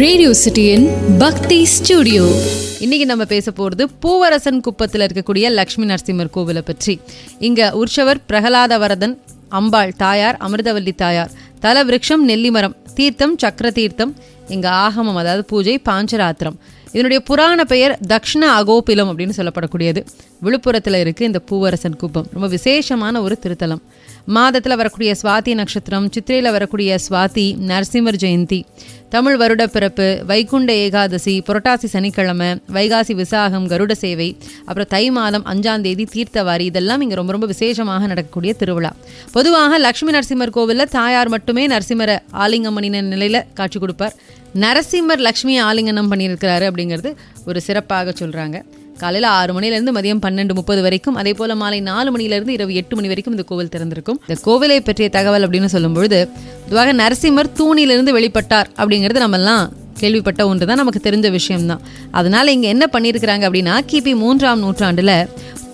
Radio சிட்டியின் பக்தி studio. இன்னைக்கு நம்ம பேச போகிறது பூவரசன் குப்பத்தில் இருக்கக்கூடிய லக்ஷ்மி நரசிம்மர் கோவிலை பற்றி. இங்கே உற்சவர் பிரகலாத வரதன், அம்பாள் தாயார் அமிர்தவல்லி தாயார், தல விருட்சம் நெல்லிமரம், தீர்த்தம் சக்கர தீர்த்தம், இங்கே ஆகமம் அதாவது பூஜை பாஞ்சராத்திரம். இதனுடைய புராண பெயர் தக்ஷண அகோபிலம் அப்படின்னு சொல்லப்படக்கூடியது. விழுப்புரத்தில் இருக்குது இந்த பூவரசன் குப்பம். ரொம்ப விசேஷமான ஒரு திருத்தலம். மாதத்தில் வரக்கூடிய சுவாதி நட்சத்திரம், சித்திரையில் வரக்கூடிய சுவாதி, நரசிம்மர் ஜெயந்தி, தமிழ் வருட பிறப்பு, வைகுண்ட ஏகாதசி, புரட்டாசி சனிக்கிழமை, வைகாசி விசாகம், கருட சேவை, அப்புறம் தை மாதம் 5ஆம் தேதி தீர்த்தவாரி, இதெல்லாம் இங்கே ரொம்ப ரொம்ப விசேஷமாக நடக்கக்கூடிய திருவிழா. பொதுவாக லக்ஷ்மி நரசிம்மர் கோவிலில் தாயார் மட்டுமே நரசிம்மரை ஆலிங்கம் பண்ணின நிலையில் காட்சி கொடுப்பார். நரசிம்மர் லக்ஷ்மியை ஆலிங்கனம் பண்ணியிருக்கிறாரு அப்படிங்கிறது ஒரு சிறப்பாக சொல்கிறாங்க. காலையில் 6 மணிலேருந்து மதியம் 12:30 வரைக்கும், அதே போல் மாலை 4 மணிலேருந்து இரவு 8 மணி வரைக்கும் இந்த கோவில் திறந்திருக்கும். இந்த கோவிலை பற்றிய தகவல் அப்படின்னு சொல்லும்பொழுது, பொதுவாக நரசிம்மர் தூணிலிருந்து வெளிப்பட்டார் அப்படிங்கிறது நம்மெல்லாம் கேள்விப்பட்ட ஒன்று தான், நமக்கு தெரிஞ்ச விஷயம்தான். அதனால் இங்கே என்ன பண்ணியிருக்கிறாங்க அப்படின்னா, கிபி 3ஆம் நூற்றாண்டில்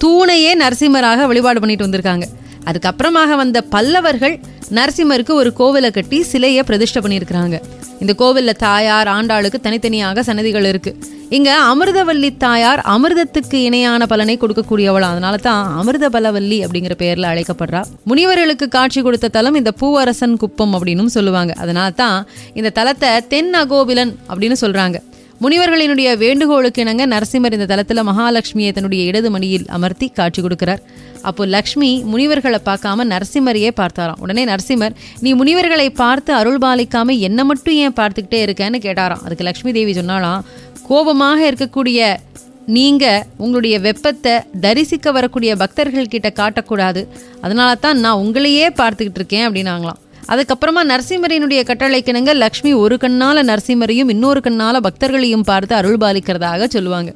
தூணையே நரசிம்மராக வழிபாடு பண்ணிட்டு வந்திருக்காங்க. அதுக்கப்புறமாக வந்த பல்லவர்கள் நரசிம்மருக்கு ஒரு கோவிலை கட்டி சிலையை பிரதிஷ்டை பண்ணியிருக்கிறாங்க. இந்த கோவிலில் தாயார் ஆண்டாளுக்கு தனித்தனியாக சன்னதிகள் இருக்கு. இங்க அமிர்தவல்லி தாயார் அமிர்தத்துக்கு இணையான பலனை கொடுக்கக்கூடியவளா, அதனால தான் அமிர்த பலவல்லி அப்படிங்கிற பெயர்ல அழைக்கப்படுறா. முனிவர்களுக்கு காட்சி கொடுத்த தலம் இந்த பூவரசன் குப்பம் அப்படின்னு சொல்லுவாங்க. அதனால தான் இந்த தலத்தை தென் அகோபிலன் அப்படின்னு சொல்றாங்க. முனிவர்களினுடைய வேண்டுகோளுக்கு இணங்க நரசிம்மர் இந்த தலத்தில் மகாலட்சுமியை தன்னுடைய இடது மணியில் அமர்த்தி காட்சி கொடுக்கிறார். அப்போ லக்ஷ்மி முனிவர்களை பார்க்காம நரசிம்மரையே பார்த்தாராம். உடனே நரசிம்மர், நீ முனிவர்களை பார்த்து அருள் பாலிக்காம என்ன மட்டும் ஏன் பார்த்துக்கிட்டே இருக்கேன்னு கேட்டாராம். அதுக்கு லக்ஷ்மி தேவி சொன்னாலாம், கோபமாக இருக்கக்கூடிய நீங்க உங்களுடைய வெப்பத்தை தரிசிக்க வரக்கூடிய பக்தர்கள் கிட்ட காட்டக்கூடாது, அதனால தான் நான் உங்களையே பார்த்துக்கிட்டு இருக்கேன் அப்படின்னாங்களாம். அதுக்கப்புறமா நரசிம்மரினுடைய கட்டளைக்கிணங்க லக்ஷ்மி ஒரு கண்ணால நரசிம்மரையும் இன்னொரு கண்ணால பக்தர்களையும் பார்த்து அருள் பாலிக்கிறதாக சொல்லுவாங்க.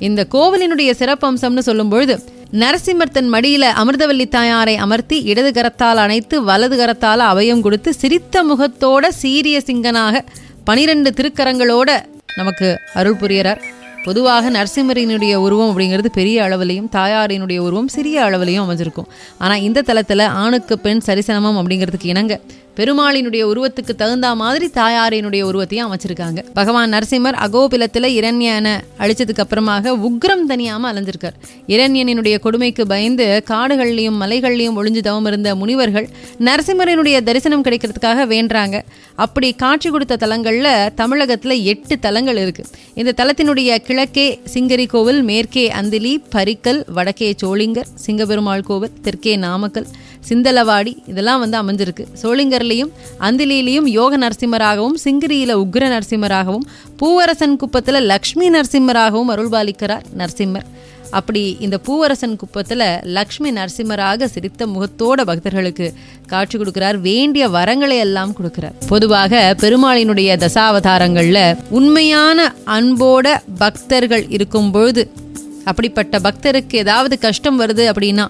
இந்த கோவிலினுடைய சிறப்பம்சம்னு சொல்லும்பொழுது, நரசிம்மர் தன் மடியில அமிர்தவல்லி தாயாரை அமர்த்தி இடது கரத்தால் அணைத்து வலது கரத்தால் அபயம் கொடுத்து சிரித்த முகத்தோட சீரிய சிங்கனாக 12 திருக்கரங்களோட நமக்கு அருள் புரியறார். பொதுவாக நரசிம்மரினுடைய உருவம் அப்படிங்கிறது பெரிய அளவிலையும் தாயாரினுடைய உருவம் சிறிய அளவிலையும் அமைஞ்சிருக்கும். ஆனால் இந்த தலத்தில் ஆணுக்கு பெண் சரிசனமம் அப்படிங்கிறதுக்கு இணங்க பெருமாளினுடைய உருவத்துக்கு தகுந்த மாதிரி தாயாரினுடைய உருவத்தையும் அமைச்சிருக்காங்க. பகவான் நரசிம்மர் அகோபிலத்தில் இரண்யனை அழிச்சதுக்கு அப்புறமாக உக்ரம் தனியாமல் அலைஞ்சிருக்கார். இரண்யனினுடைய கொடுமைக்கு பயந்து காடுகள்லையும் மலைகள்லையும் ஒளிஞ்சு தவம் இருந்த முனிவர்கள் நரசிம்மரினுடைய தரிசனம் கிடைக்கிறதுக்காக வேண்டுறாங்க. அப்படி காட்சி கொடுத்த தலங்களில் தமிழகத்தில் 8 தலங்கள் இருக்கு. இந்த தலத்தினுடைய கிழக்கே சிங்கரி கோவில், மேற்கே அந்திலி, பரிக்கல், வடக்கே சோளிங்கர், சிங்கபெருமாள் கோவில், தெற்கே நாமக்கல், சிந்தலவாடி, இதெல்லாம் அமைஞ்சிருக்கு. சோளிங்கர்லையும் அந்திலியிலையும் யோக நரசிம்மராகவும், சிங்கிரியில உக்ர நரசிம்மராகவும், பூவரசன் குப்பத்தில் லக்ஷ்மி நரசிம்மராகவும் அருள்பாலிக்கிறார் நரசிம்மர். அப்படி இந்த பூவரசன் குப்பத்தில் லக்ஷ்மி நரசிம்மராக சிரித்த முகத்தோட பக்தர்களுக்கு காட்சி கொடுக்கிறார். வேண்டிய வரங்களை எல்லாம் கொடுக்கிறார். பொதுவாக பெருமாளினுடைய தசாவதாரங்கள்ல உண்மையான அன்போட பக்தர்கள் இருக்கும் பொழுது, அப்படிப்பட்ட பக்தருக்கு ஏதாவது கஷ்டம் வருது அப்படின்னா,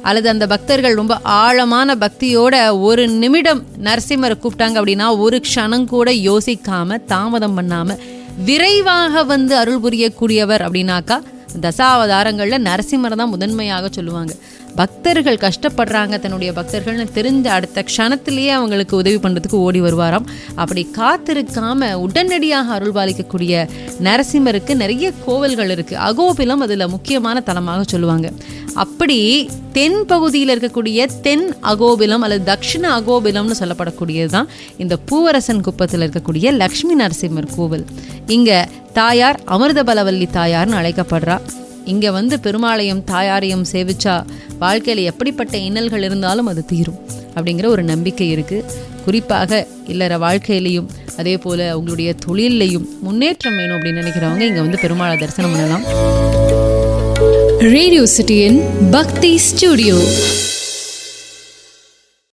அல்லது அந்த பக்தர்கள் ரொம்ப ஆழமான பக்தியோட ஒரு நிமிடம் நரசிம்மரை கூப்பிட்டாங்க அப்படின்னா, ஒரு க்ஷணம் கூட யோசிக்காம தாமதம் பண்ணாம விரைவாக அருள் புரியக்கூடியவர் அப்படின்னாக்கா தசாவதாரங்களில் நரசிம்மரை தான் முதன்மையாக சொல்லுவாங்க. பக்தர்கள் கஷ்டப்படுறாங்க, தன்னுடைய பக்தர்கள்னு தெரிஞ்ச அடுத்த க்ஷணத்திலேயே அவங்களுக்கு உதவி பண்ணுறதுக்கு ஓடி வருவாராம். அப்படி காத்திருக்காம உடனடியாக அருள் பாலிக்கக்கூடிய நரசிம்மருக்கு நிறைய கோவில்கள் இருக்குது. அகோபிலம் அதில் முக்கியமான தலமாக சொல்லுவாங்க. அப்படி தென் பகுதியில் இருக்கக்கூடிய தென் அகோபிலம் அல்லது தக்ஷிண அகோபிலம்னு சொல்லப்படக்கூடியது தான் இந்த பூவரசன் குப்பத்தில் இருக்கக்கூடிய லக்ஷ்மி நரசிம்மர் கோவில். இங்கே தாயார் அமிர்தபலவல்லி தாயார்னு அழைக்கப்படுறா. இங்கே பெருமாளையும் தாயாரையும் சேவிச்சா வாழ்க்கையில் எப்படிப்பட்ட இன்னல்கள் இருந்தாலும் அது தீரும் அப்படிங்கிற ஒரு நம்பிக்கை இருக்குது. குறிப்பாக இல்லற வாழ்க்கையிலையும் அதே போல் உங்களுடைய தொழிலையும் முன்னேற்றம் வேணும் அப்படின்னு நினைக்கிறவங்க இங்கே பெருமாளை தரிசனம் பண்ணலாம். ரேடியோ சிட்டியின் பக்தி ஸ்டுடியோ.